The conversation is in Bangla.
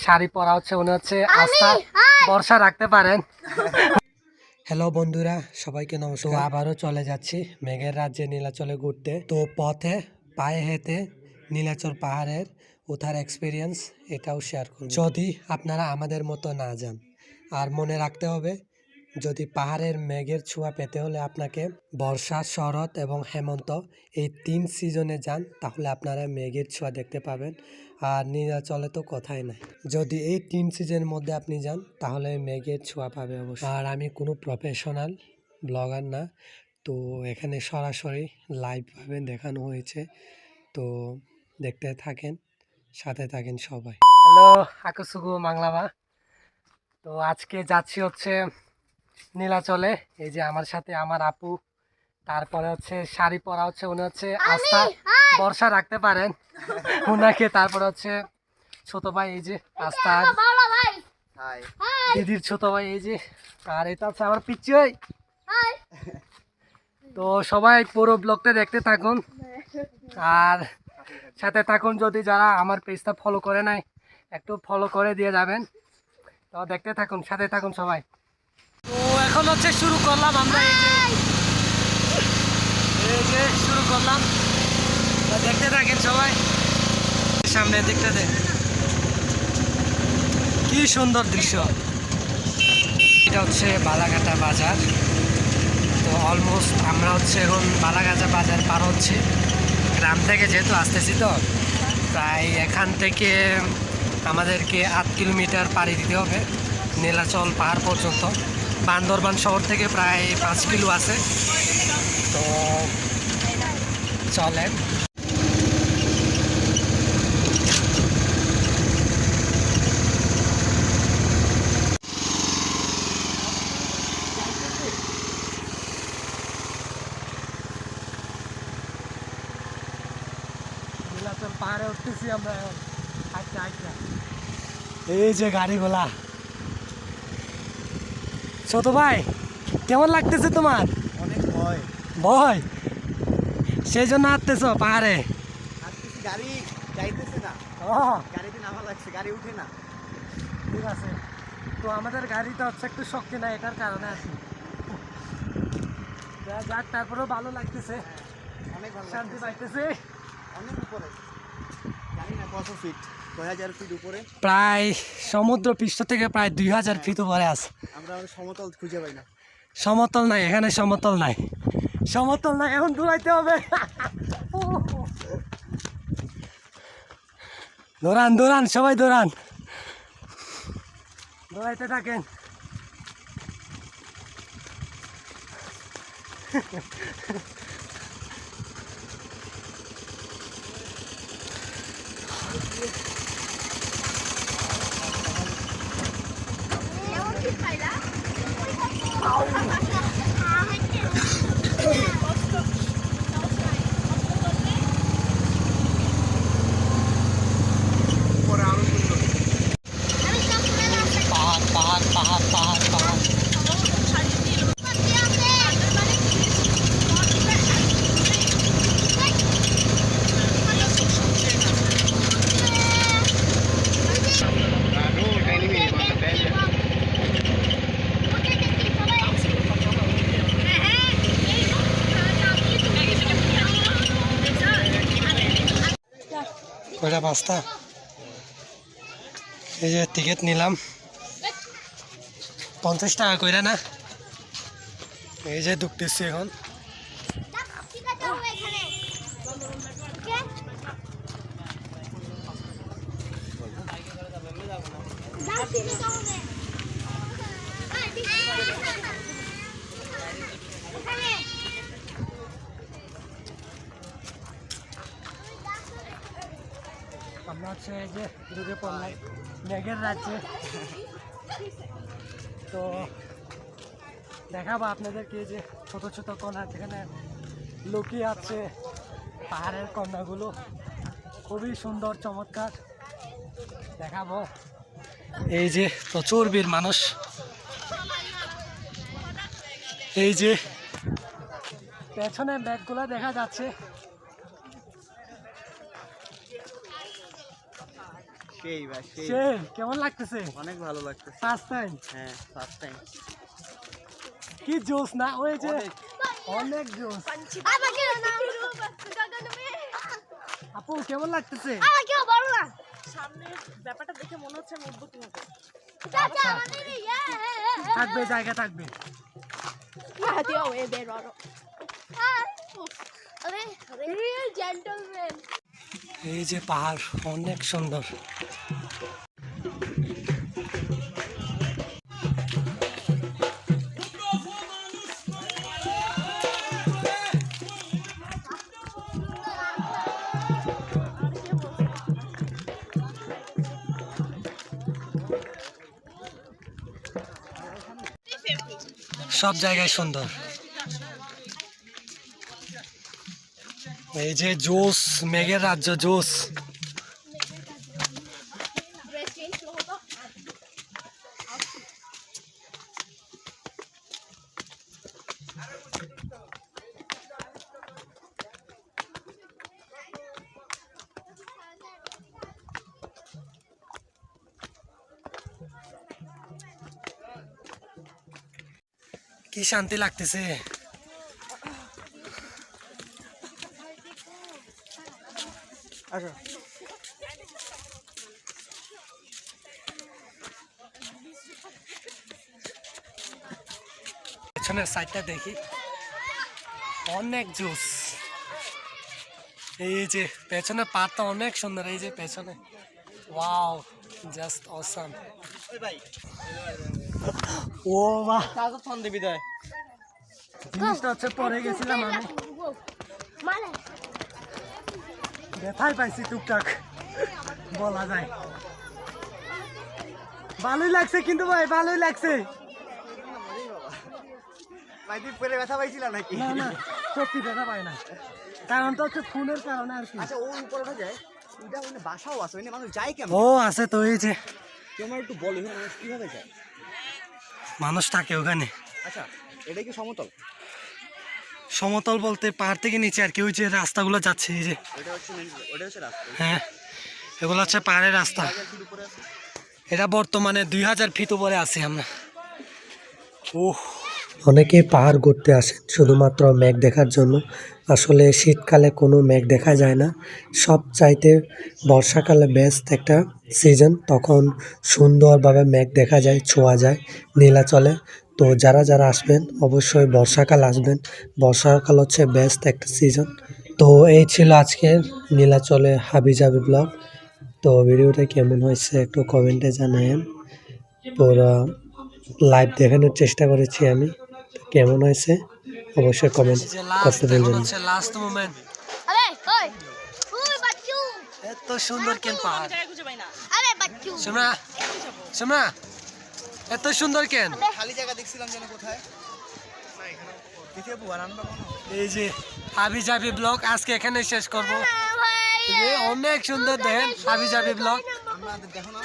শাড়ি পরা হচ্ছে, উনি হচ্ছে আস্থা, বর্ষা রাখতে পারেন। হ্যালো বন্ধুরা, সবাইকে নমস্কার। আবারও চলে যাচ্ছি মেঘের রাজ্যে নীলাচলে ঘুরতে। তো পথে পায়ে হেঁটে নীলাচল পাহাড়ের ওঠার এক্সপিরিয়েন্স এটাও শেয়ার করব, যদি আপনারা আমাদের মতো না যান। আর মনে রাখতে হবে, যদি পাহাড়ের মেঘের ছোঁয়া পেতে হলে আপনাকে বর্ষা, শরৎ এবং হেমন্ত এই 3 সিজনে যান, তাহলে আপনারা মেঘের ছোঁয়া দেখতে পাবেন। আর নীলাচলে তো কথাই নাই, যদি এই 3 সিজনের মধ্যে আপনি যান তাহলে মেঘের ছোঁয়া পাবে অবশ্যই। আর আমি কোনো প্রফেশনাল ব্লগার না, তো এখানে সরাসরি লাইভভাবে দেখানো হয়েছে, তো দেখতে থাকেন, সাথে থাকেন সবাই। হ্যালো আকুসুগু মাংলাবা। তো আজকে যাচ্ছি হচ্ছে নীলাচলে। এই যে আমার সাথে আমার আপু, তারপরে হচ্ছে শাড়ি পরা হচ্ছে, উনি হচ্ছে আস্থা, বর্ষা রাখতে পারেন উনাকে। তারপরে হচ্ছে ছোট ভাই, এই যে আস্থা, দিদির ছোট ভাই এই যে, আর এটা হচ্ছে আমার পিচ্চি ভাই। তো সবাই পুরো ব্লগটা দেখতে থাকুন আর সাথে থাকুন। যদি যারা আমার পেজটা ফলো করে নাই, একটু ফলো করে দিয়ে যাবেন। তো দেখতে থাকুন, সাথে থাকুন সবাই। তো এখন হচ্ছে শুরু করলাম আমরা, এই যে শুরু করলাম। তো দেখতে থাকেন সবাই, সামনের দিকটা দেখ, কি সুন্দর দৃশ্য। এটা হচ্ছে বালাঘাটা বাজার। তো অলমোস্ট আমরা হচ্ছে এখন বালাঘাটা বাজার পার হচ্ছে। গ্রাম থেকে যেহেতু আসতেছি, তো প্রায় এখান থেকে আমাদেরকে 8 কিলোমিটার পাড়ি দিতে হবে নীলাচল পাহাড় পর্যন্ত। বান্দরবান শহর থেকে প্রায় 5 কিলো আছে। তো চলেন। নীলাচল পাহাড়ে উঠতেছি আমরা এখন, হাঁটতে হাঁটতে। এই যে গাড়িগুলা। ছোট ভাই, কেমন লাগতেছে তোমার? অনেক ভয়। ভয়? সেই জন্য হাঁটতেছো পাহাড়ে? গাড়ি যাইতেছে না, ও গাড়িতে নামা লাগছে, গাড়ি উঠে না। ঠিক আছে। তো আমাদের গাড়িটা হচ্ছে একটু শক্তি নাই, এটার কারণে আছি। যাক, তারপরেও ভালো লাগতেছে, অনেক ভালো শান্তি লাগতেছে। পাইতেছে। অনেক উপরে, জানি না কত ফিট, 2000 ফিট উপরে। প্রায় সমুদ্র পৃষ্ঠ থেকে প্রায় 2000 ফিট উপরে আছে। আমরা সমতল খুঁজে পাই না। সমতল নাই, এখানে সমতল নাই, সমতল নাই, এখন দৌড়াইতে হবে। দৌড়ান দৌড়ান, সবাই দৌড়ান, দৌড়াইতে থাকেন। উপরে আরো সুন্দর পাহাড় পাহাড় পাহাড় পাহাড় পাহাড়। কয়টা? 5টা। এই যে টিকিট নিলাম 50 টাকা কইরা না। এই যে ঢুকতেছি এখন। আমরা হচ্ছে এই যে ঢুকে পড়লাম মেঘের রাজ্যে। তো দেখাবো আপনাদেরকে যে ছোট ছোট কণা যেখানে লুকিয়ে আছে পাহাড়ের কন্যাগুলো, খুবই সুন্দর চমৎকার দেখাবো। এই যে প্রচুর বীর মানুষ, এই যে পেছনে ব্যাগগুলো দেখা যাচ্ছে। সেই ভাই সেই সে কেমন লাগতেছে? অনেক ভালো লাগছে। First time? হ্যাঁ ফার্স্ট টাইম। কি জোস না ওই যে, অনেক। অনেক জোস। আমাকে না গগন মে আপু কেমন লাগতেছে? আমাকে বলো না সামনে ব্যাপারটা দেখে মনে হচ্ছে আমি উঠবো কিভাবে। চাচা আমাদের থাকবে, জায়গা থাকবে। হাতে ওয়ে বেরো আরে রিয়েল জেন্টলম্যান এই যে পাহাড় অনেক সুন্দর। সব জায়গায় সুন্দর। এই যে জোস, মেঘের রাজ্য জোস। কি শান্তি লাগতেছে। আচ্ছা পেছনের সাইডটা দেখি, অনেক জোস। এই যে পেছনের পাতটা অনেক সুন্দর। এই যে পেছনে, ওয়াও, জাস্ট অসাম। ওই ভাই ও বাহ, কাগজ ফোন দিবি দে। জিনিসটা হচ্ছে পরে গেছিলাম আমি, মানে ব্যথাই পাইছি টুকটাক বলা যায়। ভালোই লাগছে কিন্তু ভাই, ভালোই লাগছে। ভাই তুই পরে ব্যথা পাইছিলাম নাকি? না না, সত্যি ব্যথা পাই না, কারণ তো হচ্ছে ফোনের কারণে আর কি। আচ্ছা ও উপরে ওঠা যায়, ওইটা ওখানে বাসাও আছে, ওখানে মানুষ যায় কেমন? ও আছে তো, এই যে তোমার একটু বলো এখানে মানুষ কিভাবে যায়? মানুষ থাকে ওখানে। আচ্ছা এটা কি সমতল? সমতল বলতে পাহাড় থেকে নিচে আর কি, ওই যে রাস্তাগুলো যাচ্ছে এই যে। ওটা হচ্ছে রাস্তা। হ্যাঁ, এগুলো হচ্ছে পাহাড়ের রাস্তা। ফুট উপরে আছে। এটা বর্তমানে 2000 ফিট উপরে আছি আমরা। ওহ, অনেকে পাহাড় ঘুরতে আসেন শুধুমাত্র মেঘ দেখার জন্য। আসলে শীতকালে কোনো মেঘ দেখা যায় না, সব চাইতে বর্ষাকালে বেস্ট একটা সিজন। তখন সুন্দরভাবে মেঘ দেখা যায়, ছোঁয়া যায় নীলাচলে। তো যারা যারা আসবেন অবশ্যই বর্ষাকাল আসবেন, বর্ষাকাল হচ্ছে বেস্ট একটা সিজন। তো এই ছিল আজকের নীলাচলে হাবিজাবি ব্লগ। তো ভিডিওটা কেমন হয়েছে একটু কমেন্টে জানায়েন। পুরো লাইভ দেখানোর চেষ্টা করেছি আমি, তো কেমন হয়েছে অবশ্যই কমেন্ট করতে বলবেন না। লাস্ট মোমেন্ট, আরে ওই ওই বাচ্চু এত সুন্দর কেন পাহাড়। জায়গা খুঁজে পাই না। আরে বাচ্চু সোমরা, সোমরা, এত সুন্দর কেন? খালি জায়গা দেখছিলাম যেন কোথায় না এখানে দেখে বুয়ার আমরা এই যে হাবিজাবি ব্লগ আজকে এখানে শেষ করব। ভাই অনেক সুন্দর দেখেন হাবিজাবি ব্লগ। আমরা দেখো না